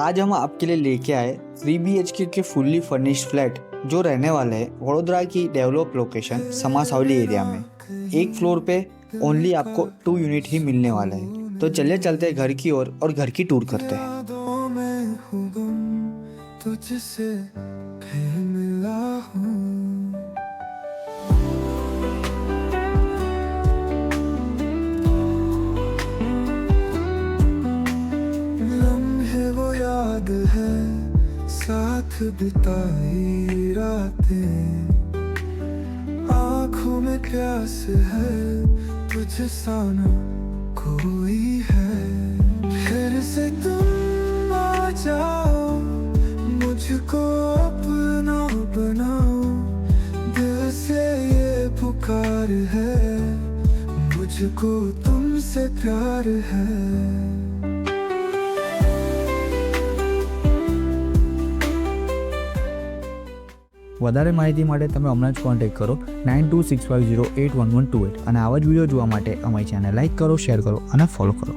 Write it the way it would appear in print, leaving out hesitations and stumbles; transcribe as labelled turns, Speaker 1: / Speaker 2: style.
Speaker 1: आज हम आपके लिए लेके आए 3 BHK के फुल्ली फर्निश्ड फ्लैट जो रहने वाले हैं वडोदरा की डेवलप लोकेशन समासावली एरिया में। एक फ्लोर पे ओनली आपको 2 यूनिट ही मिलने वाला है। तो चलिए चलते हैं घर की ओर और घर की टूर करते हैं।
Speaker 2: तुझसे फिर मिला हूँ। लम्हे वो याद है साथ बिताई रातें, आँखों में प्यास है तुझसा न कोई है। फिर से तुम आ जाओ, मुझको अपना बनाओ, दिल से ये पुकार है, मुझको तुमसे प्यार है।
Speaker 1: વધારે માહિતી માટે તમે હમણાં જ કોન્ટેક્ટ કરો 9265081128 અને આવા જ વિડીયો જોવા માટે અમારી ચેનલ લાઈક કરો, શેર કરો અને ફોલો કરો।